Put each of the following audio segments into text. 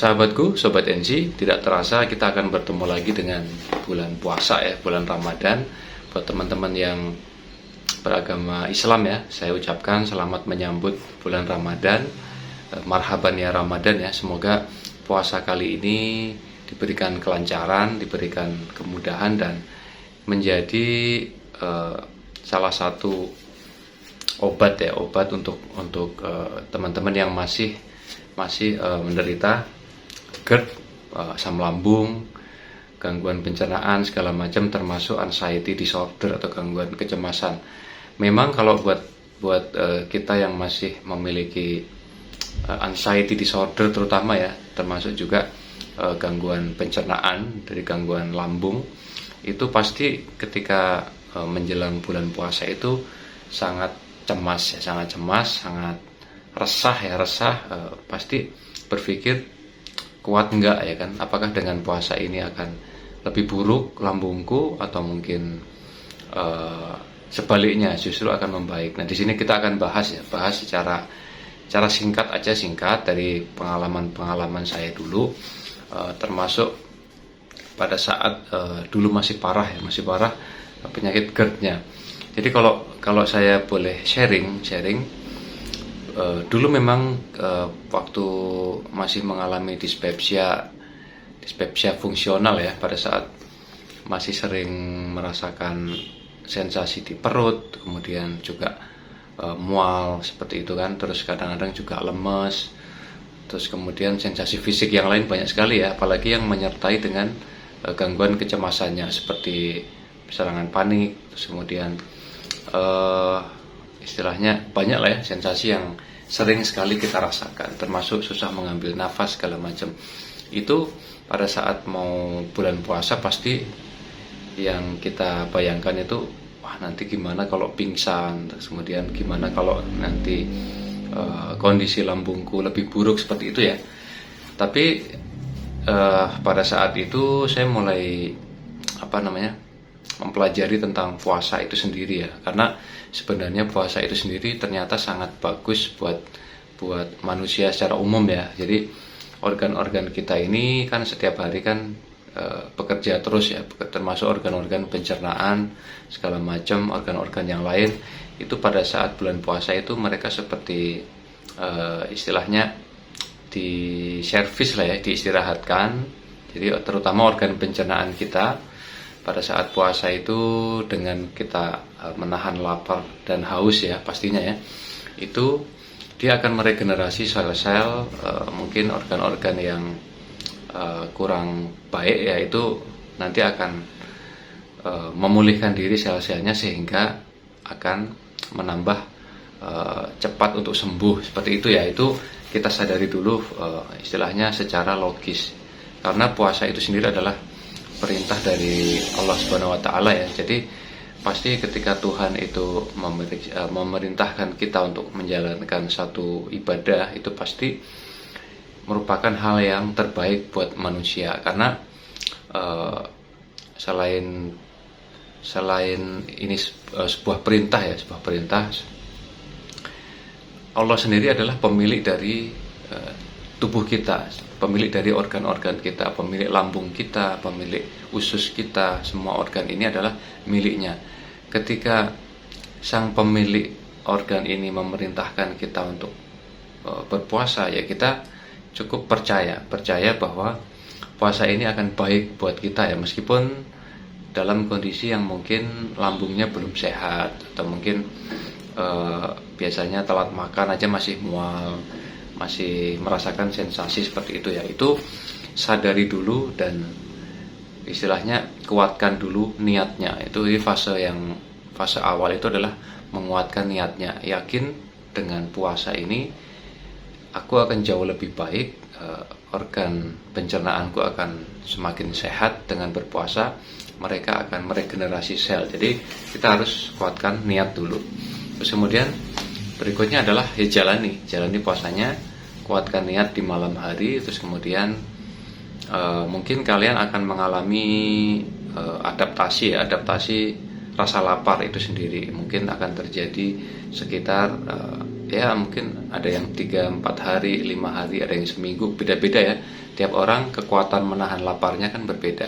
Sahabatku, Sobat NC, tidak terasa kita akan bertemu lagi dengan bulan puasa ya, bulan Ramadan. Buat teman-teman yang beragama Islam ya, saya ucapkan selamat menyambut bulan Ramadan. Marhaban ya Ramadan ya, semoga puasa kali ini diberikan kelancaran, diberikan kemudahan dan menjadi salah satu obat untuk teman-teman yang masih menderita GERD, asam lambung, gangguan pencernaan segala macam, termasuk anxiety disorder atau gangguan kecemasan. Memang kalau buat kita yang masih memiliki anxiety disorder terutama ya, termasuk juga gangguan pencernaan dari gangguan lambung, itu pasti ketika menjelang bulan puasa itu sangat cemas, sangat resah, pasti berpikir kuat enggak ya kan, apakah dengan puasa ini akan lebih buruk lambungku atau mungkin sebaliknya justru akan membaik. Nah, di sini kita akan bahas secara singkat dari pengalaman saya dulu, termasuk pada saat dulu masih parah penyakit GERD-nya. Jadi kalau saya boleh sharing dulu memang waktu masih mengalami dispepsia fungsional ya, pada saat masih sering merasakan sensasi di perut, kemudian juga mual seperti itu kan, terus kadang-kadang juga lemes, terus kemudian sensasi fisik yang lain banyak sekali ya, apalagi yang menyertai dengan gangguan kecemasannya seperti serangan panik, terus kemudian istilahnya banyak lah ya sensasi yang sering sekali kita rasakan, termasuk susah mengambil nafas segala macam. Itu pada saat mau bulan puasa pasti yang kita bayangkan itu, wah nanti gimana kalau pingsan, terus kemudian gimana kalau nanti kondisi lambungku lebih buruk seperti itu ya. Tapi pada saat itu saya mulai mempelajari tentang puasa itu sendiri ya, karena sebenarnya puasa itu sendiri ternyata sangat bagus buat manusia secara umum ya. Jadi organ-organ kita ini kan setiap hari kan bekerja terus ya, termasuk organ-organ pencernaan segala macam, organ-organ yang lain itu pada saat bulan puasa itu mereka seperti istilahnya di servis lah ya, diistirahatkan. Jadi terutama organ pencernaan kita pada saat puasa itu, dengan kita menahan lapar dan haus ya pastinya ya, itu dia akan meregenerasi sel-sel, mungkin organ-organ yang kurang baik ya, itu nanti akan memulihkan diri sel-selnya sehingga akan menambah cepat untuk sembuh seperti itu ya. Itu kita sadari dulu istilahnya secara logis, karena puasa itu sendiri adalah perintah dari Allah Subhanahu wa taala ya. Jadi pasti ketika Tuhan itu memerintahkan kita untuk menjalankan satu ibadah, itu pasti merupakan hal yang terbaik buat manusia, karena selain ini sebuah perintah, Allah sendiri adalah pemilik dari tubuh kita, pemilik dari organ-organ kita, pemilik lambung kita, pemilik usus kita, semua organ ini adalah miliknya. Ketika sang pemilik organ ini memerintahkan kita untuk berpuasa, ya kita cukup percaya bahwa puasa ini akan baik buat kita ya, meskipun dalam kondisi yang mungkin lambungnya belum sehat, atau mungkin biasanya telat makan aja masih mual, masih merasakan sensasi seperti itu ya. Itu sadari dulu dan istilahnya kuatkan dulu niatnya. Itu di fase awal itu adalah menguatkan niatnya, yakin dengan puasa ini aku akan jauh lebih baik, organ pencernaanku akan semakin sehat dengan berpuasa, mereka akan meregenerasi sel. Jadi kita harus kuatkan niat dulu. Terus kemudian berikutnya adalah ya jalani puasanya, kuatkan niat di malam hari. Terus kemudian mungkin kalian akan mengalami adaptasi rasa lapar itu sendiri. Mungkin akan terjadi sekitar ya mungkin ada yang 3-4 hari, 5 hari, ada yang seminggu, beda-beda ya. Tiap orang kekuatan menahan laparnya kan berbeda.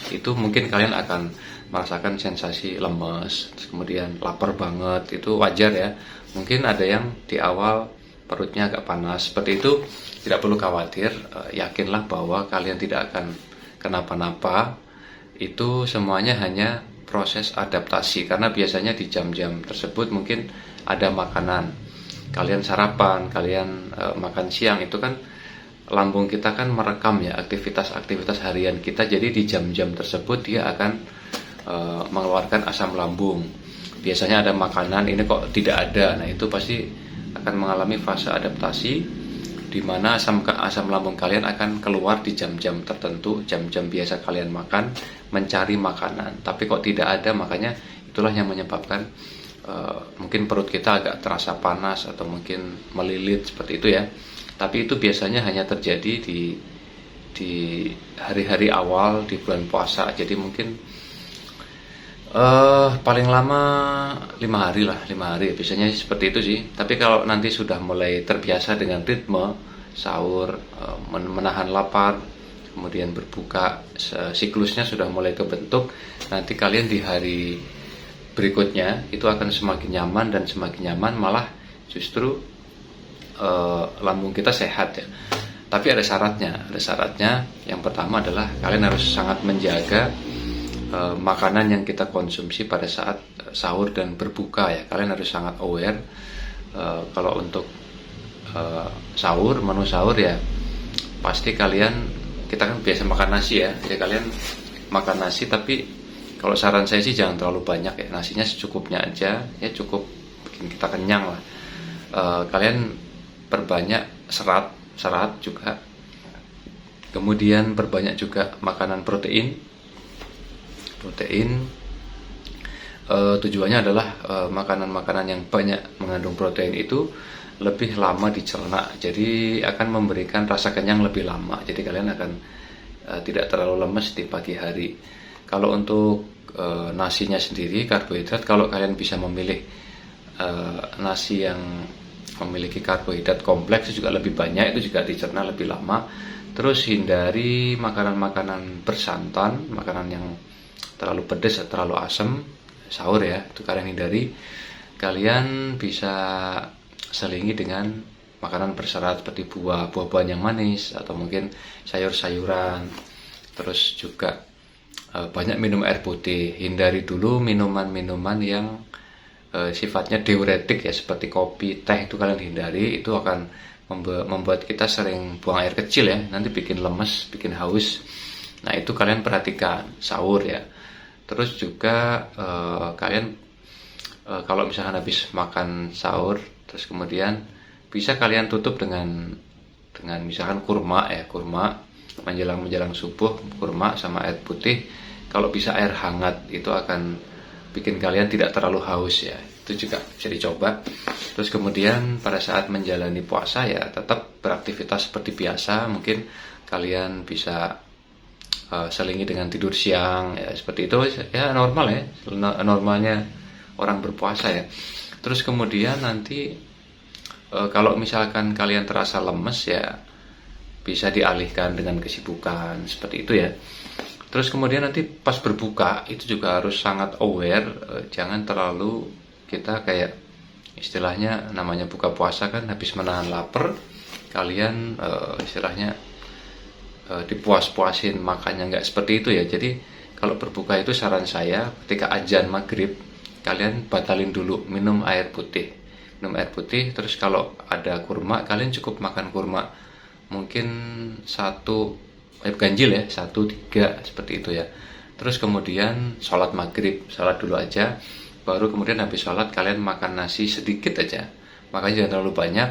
Itu mungkin kalian akan merasakan sensasi lemes, kemudian lapar banget, itu wajar ya. Mungkin ada yang di awal perutnya agak panas, seperti itu tidak perlu khawatir. Yakinlah bahwa kalian tidak akan kenapa-napa. Itu semuanya hanya proses adaptasi, karena biasanya di jam-jam tersebut mungkin ada makanan, kalian sarapan, kalian makan siang, itu kan lambung kita kan merekam ya aktivitas-aktivitas harian kita. Jadi di jam-jam tersebut dia akan mengeluarkan asam lambung. Biasanya ada makanan, ini kok tidak ada. Nah, itu pasti akan mengalami fase adaptasi, di mana asam lambung kalian akan keluar di jam-jam tertentu, jam-jam biasa kalian makan, mencari makanan. Tapi kok tidak ada, makanya itulah yang menyebabkan mungkin perut kita agak terasa panas atau mungkin melilit seperti itu ya. Tapi itu biasanya hanya terjadi di hari-hari awal di bulan puasa. Jadi mungkin paling lama 5 hari lah, 5 hari biasanya seperti itu sih. Tapi kalau nanti sudah mulai terbiasa dengan ritme sahur, menahan lapar, kemudian berbuka, siklusnya sudah mulai kebentuk, nanti kalian di hari berikutnya itu akan semakin nyaman, dan semakin nyaman malah justru lambung kita sehat ya. Tapi ada syaratnya. Yang pertama adalah kalian harus sangat menjaga makanan yang kita konsumsi pada saat sahur dan berbuka ya. Kalian harus sangat aware. Kalau untuk menu sahur ya, pasti kita kan biasa makan nasi ya. Jadi kalian makan nasi, tapi kalau saran saya sih jangan terlalu banyak ya. Nasinya secukupnya aja ya, cukup bikin kita kenyang lah. Kalian perbanyak serat juga, kemudian perbanyak juga makanan protein. Tujuannya adalah makanan-makanan yang banyak mengandung protein itu lebih lama dicerna, jadi akan memberikan rasa kenyang lebih lama. Jadi kalian akan tidak terlalu lemes di pagi hari. Kalau untuk nasinya sendiri, karbohidrat, kalau kalian bisa memilih nasi yang memiliki karbohidrat kompleks itu juga lebih banyak, itu juga dicerna lebih lama. Terus hindari makanan-makanan bersantan, makanan yang terlalu pedas atau terlalu asam sahur ya, itu kalian hindari. Kalian bisa selingi dengan makanan berserat seperti buah-buahan yang manis, atau mungkin sayur-sayuran. Terus juga banyak minum air putih. Hindari dulu minuman-minuman yang sifatnya diuretik ya, seperti kopi, teh, itu kalian hindari. Itu akan membuat kita sering buang air kecil ya, nanti bikin lemes, bikin haus. Nah, itu kalian perhatikan sahur ya. Terus juga kalian kalau misalkan habis makan sahur, terus kemudian bisa kalian tutup dengan misalkan kurma menjelang subuh, kurma sama air putih. Kalau bisa air hangat, itu akan bikin kalian tidak terlalu haus ya. Itu juga bisa dicoba. Terus kemudian pada saat menjalani puasa ya, tetap beraktivitas seperti biasa. Mungkin kalian bisa selingi dengan tidur siang ya, seperti itu ya, normal ya, normalnya orang berpuasa ya. Terus kemudian nanti kalau misalkan kalian terasa lemes ya, bisa dialihkan dengan kesibukan seperti itu ya. Terus kemudian nanti pas berbuka itu juga harus sangat aware, jangan terlalu kita kayak istilahnya namanya buka puasa kan habis menahan lapar, kalian istilahnya dipuas-puasin makannya, nggak seperti itu ya. Jadi kalau berbuka itu saran saya ketika azan maghrib, kalian batalin dulu minum air putih. Terus kalau ada kurma, kalian cukup makan kurma mungkin ganjil ya, 1-3 seperti itu ya. Terus kemudian sholat maghrib, sholat dulu aja, baru kemudian habis sholat kalian makan nasi sedikit aja, makanya jangan terlalu banyak,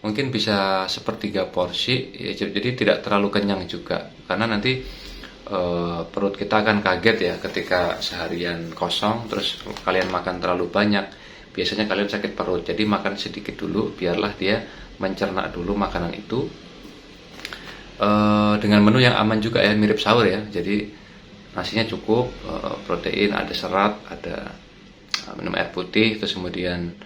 mungkin bisa 1/3 porsi ya, jadi tidak terlalu kenyang juga, karena nanti perut kita akan kaget ya ketika seharian kosong terus kalian makan terlalu banyak, biasanya kalian sakit perut. Jadi makan sedikit dulu, biarlah dia mencerna dulu makanan itu. Dengan menu yang aman juga ya, mirip sahur ya. Jadi nasinya cukup, protein, ada serat, ada minum air putih, terus kemudian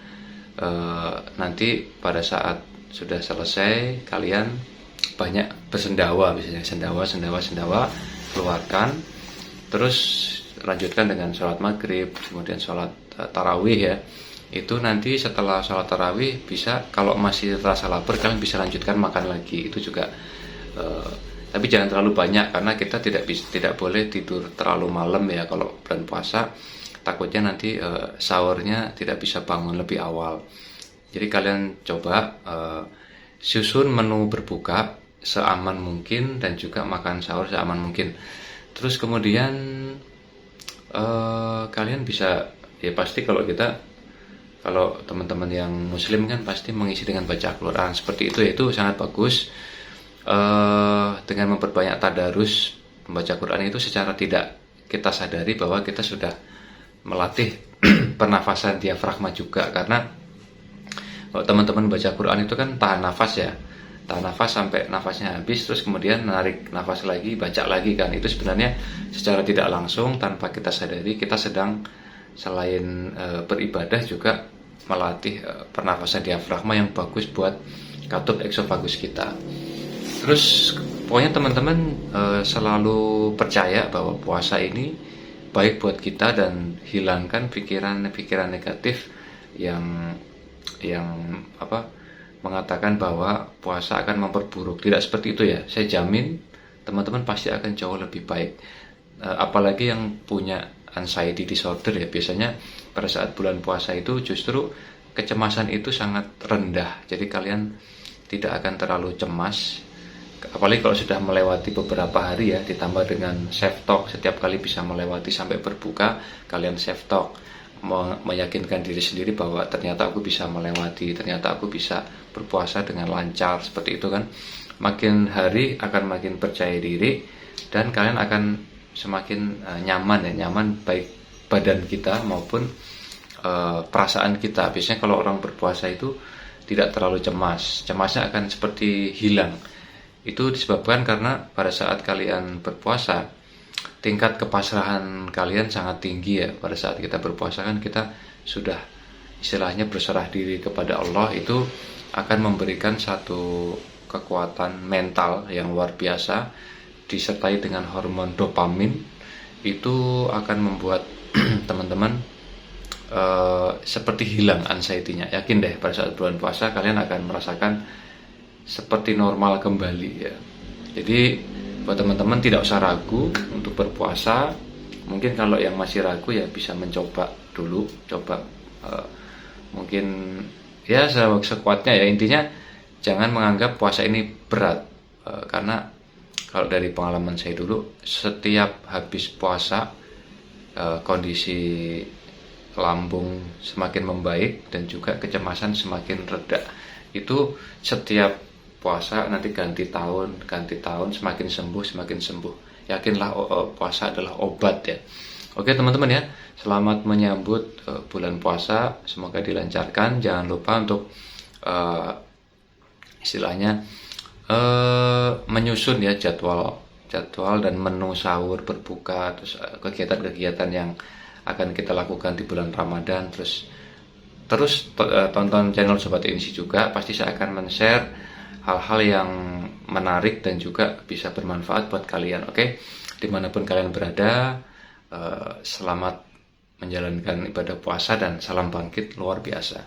nanti pada saat sudah selesai kalian banyak bersendawa, misalnya sendawa keluarkan, terus lanjutkan dengan sholat maghrib, kemudian sholat tarawih ya. Itu nanti setelah sholat tarawih bisa, kalau masih terasa lapar kalian bisa lanjutkan makan lagi. Itu juga tapi jangan terlalu banyak, karena kita tidak boleh tidur terlalu malam ya kalau bulan puasa. Takutnya nanti sahurnya tidak bisa bangun lebih awal. Jadi kalian coba susun menu berbuka seaman mungkin dan juga makan sahur seaman mungkin. Terus kemudian kalian bisa, ya pasti kalau teman-teman yang muslim kan pasti mengisi dengan baca Al-Quran seperti itu, yaitu sangat bagus. Dengan memperbanyak tadarus membaca Quran itu secara tidak kita sadari bahwa kita sudah melatih pernafasan diafragma juga, karena kalau teman-teman baca Quran itu kan tahan nafas ya, tahan nafas sampai nafasnya habis, terus kemudian narik nafas lagi, baca lagi kan. Itu sebenarnya secara tidak langsung tanpa kita sadari kita sedang selain beribadah juga melatih pernafasan diafragma yang bagus buat katup eksofagus kita. Terus pokoknya teman-teman selalu percaya bahwa puasa ini baik buat kita dan hilangkan pikiran-pikiran negatif yang mengatakan bahwa puasa akan memperburuk. Tidak seperti itu ya. Saya jamin teman-teman pasti akan jauh lebih baik. Apalagi yang punya anxiety disorder ya, biasanya pada saat bulan puasa itu justru kecemasan itu sangat rendah. Jadi kalian tidak akan terlalu cemas. Apalagi kalau sudah melewati beberapa hari ya, ditambah dengan self talk, setiap kali bisa melewati sampai berbuka, kalian self talk, meyakinkan diri sendiri bahwa ternyata aku bisa melewati, ternyata aku bisa berpuasa dengan lancar, seperti itu kan. Makin hari akan makin percaya diri dan kalian akan semakin nyaman baik badan kita maupun perasaan kita. Biasanya kalau orang berpuasa itu tidak terlalu cemasnya akan seperti hilang. Itu disebabkan karena pada saat kalian berpuasa, tingkat kepasrahan kalian sangat tinggi ya. Pada saat kita berpuasa kan kita sudah istilahnya berserah diri kepada Allah, itu akan memberikan satu kekuatan mental yang luar biasa, disertai dengan hormon dopamin. Itu akan membuat teman-teman seperti hilang anxiety-nya. Yakin deh, pada saat bulan puasa kalian akan merasakan seperti normal kembali ya. Jadi buat teman-teman tidak usah ragu untuk berpuasa. Mungkin kalau yang masih ragu ya bisa mencoba dulu, mungkin ya sekuatnya ya. Intinya jangan menganggap puasa ini berat, karena kalau dari pengalaman saya dulu, setiap habis puasa kondisi lambung semakin membaik dan juga kecemasan semakin reda. Itu setiap puasa nanti ganti tahun semakin sembuh. Yakinlah puasa adalah obat ya. Oke teman-teman ya, selamat menyambut bulan puasa, semoga dilancarkan. Jangan lupa untuk istilahnya menyusun ya jadwal dan menu sahur, berbuka, terus kegiatan-kegiatan yang akan kita lakukan di bulan Ramadan. Terus tonton channel Sobat Insi juga, pasti saya akan men-share hal-hal yang menarik dan juga bisa bermanfaat buat kalian. Oke, dimanapun kalian berada, selamat menjalankan ibadah puasa dan salam bangkit luar biasa.